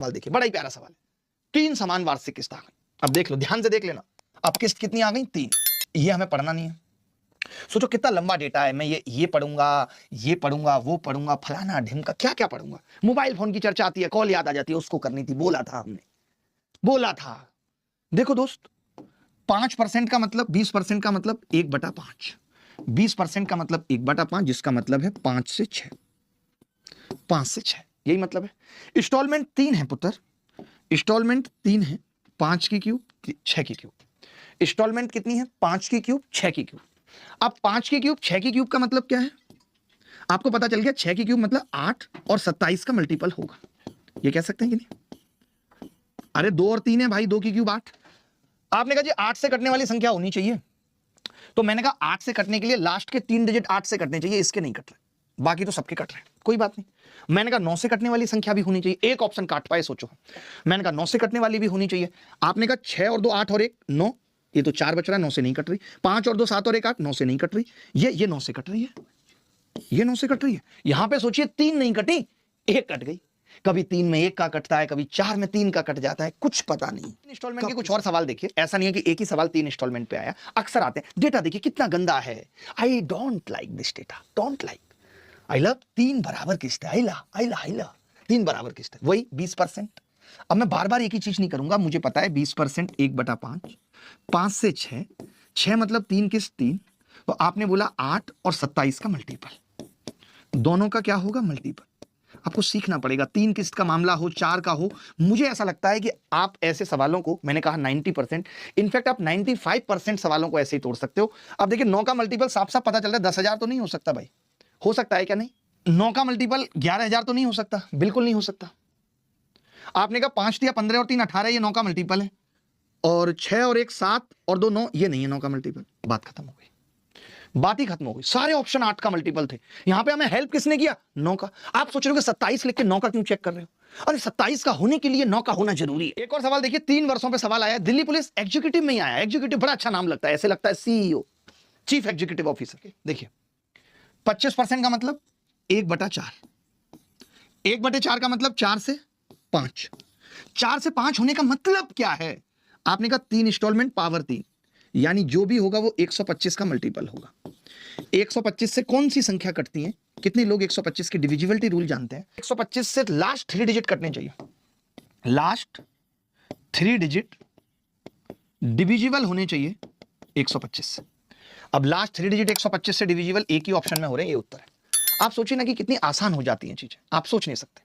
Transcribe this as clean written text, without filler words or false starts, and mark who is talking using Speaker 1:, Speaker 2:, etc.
Speaker 1: सवाल देखिए, बड़ा ही प्यारा सवाल है। 3 समान वार्षिक किस्त आ गई। अब देख लो, ध्यान से देख लेना। अब किस्त कितनी आ गई? 3। ये हमें पढ़ना नहीं है। सोचो कितना लंबा डेटा है। मैं ये पढ़ूंगा, वो पढ़ूंगा, फलाना ढिमका क्या क्या पढ़ूंगा। मोबाइल फोन की चर्चा आती है, कॉल याद आ जाती है, उसको करनी थी, बोला था हमने, बोला था। देखो दोस्त, 5% का मतलब 20% का मतलब 1/5, 20% का मतलब 1/5, जिसका मतलब है 5 से 6, 5 से 6, यही मतलब है। इंस्टॉलमेंट 3 है पुत्र, इंस्टॉलमेंट 3 है, 5 की क्यूब 6 की क्यूब। इंस्टॉलमेंट कितनी है? 5 की क्यूब 6 की क्यूब। अब 5 की क्यूब 6 की क्यूब का मतलब क्या है? आपको पता चल गया 6 की क्यूब मतलब 8 और 27 का मल्टीपल होगा। ये कह सकते हैं कि नहीं? अरे 2 और 3 है भाई, 2 की क्यूब 8। आपने कहा जी 8 से कटने वाली संख्या होनी चाहिए, तो मैंने कहा 8 से कटने के लिए लास्ट के 3 डिजिट 8 से कटने चाहिए, इसके नहीं कट रहे, बाकी तो सबके कट रहे हैं, कोई बात नहीं। मैंने कहा 9 से कटने वाली संख्या भी होनी चाहिए, एक ऑप्शन काट पाए सोचो। मैंने कहा 9 से कटने वाली भी होनी चाहिए। आपने कहा 6 और 2 8 और 1 9, ये तो 4 बच रहा है, 9 से नहीं कट रही। 5 और 2 7 और 1 8, 9 से नहीं कट रही। ये 9 से कट रही है, ये 9 से कट रही है। यहां पे सोचिए 3 नहीं कटी, 1 कट गई। कभी 3 में 1 का कटता है, कभी 4 में 3 का कट जाता है, कुछ पता नहीं। इंस्टॉलमेंट के कुछ और सवाल देखिए, ऐसा नहीं है कि एक ही सवाल 3 इंस्टॉलमेंट पे आया, अक्सर आते हैं। डेटा देखिए कितना गंदा है। I don't like this data, don't like. I love 3 बराबर किस्त है, आई लव 3 बराबर किस्त है, वही 20%। अब मैं बार बार एक ही चीज नहीं करूंगा, मुझे पता है 20% 1/5, 5 से 6, 6 मतलब 3 किस्त 3, तो आपने बोला 8 और 27 का मल्टीपल, दोनों का क्या होगा? मल्टीपल। आपको सीखना पड़ेगा, 3 किस्त का मामला हो, 4 का हो। मुझे ऐसा लगता है कि आप ऐसे सवालों को, मैंने कहा 90%, इनफैक्ट आप 95% सवालों को ऐसे ही तोड़ सकते हो। अब देखिए 9 का मल्टीपल साफ साफ पता चल रहा है, 10,000 तो नहीं हो सकता भाई, हो सकता है क्या? नहीं। 9 का मल्टीपल 11,000 तो नहीं हो सकता, बिल्कुल नहीं हो सकता। आपने कहा 5 दिया 15 और 3 18, ये 9 का मल्टीपल है। और 6 और 1 7 और 2 9, ये नहीं है 9 का मल्टीपल। बात खत्म हो गई, बात ही खत्म हो गई। सारे ऑप्शन 8 का मल्टीपल थे। यहां पे हमें हेल्प किसने किया? 9 का। आप सोच रहे हो कि 27 लिख के 9 का क्यों चेक कर रहे हो? अरे 27 का होने के लिए 9 का होना जरूरी है। एक और सवाल देखिए, 3 वर्षों पे सवाल आया, दिल्ली पुलिस एग्जीक्यूटिव में ही आया। एग्जीक्यूटिव बड़ा अच्छा नाम लगता है, ऐसे लगता है सीईओ, चीफ एग्जीक्यूटिव ऑफिसर। देखिए 25% का मतलब 1/4, 1/4 का मतलब 4 से 5, 4 से 5 होने का मतलब क्या है? आपने कहा 3 इंस्टॉलमेंट पावर 3, यानी जो भी होगा वो 125 का मल्टीपल होगा। 125 से कौन सी संख्या कटती है? कितने लोग 125 की डिविजिबिलिटी रूल जानते हैं? 125 से लास्ट 3 डिजिट कटने चाहिए, लास्ट 3 डिजिट डिविजिबल होने चाहिए 125 से। अब लास्ट 3 डिजिट 125 से डिविजिबल एक ही ऑप्शन में हो रहे हैं, ये उत्तर है। आप सोचिए ना कि कितनी आसान हो जाती हैं चीजें, आप सोच नहीं सकते।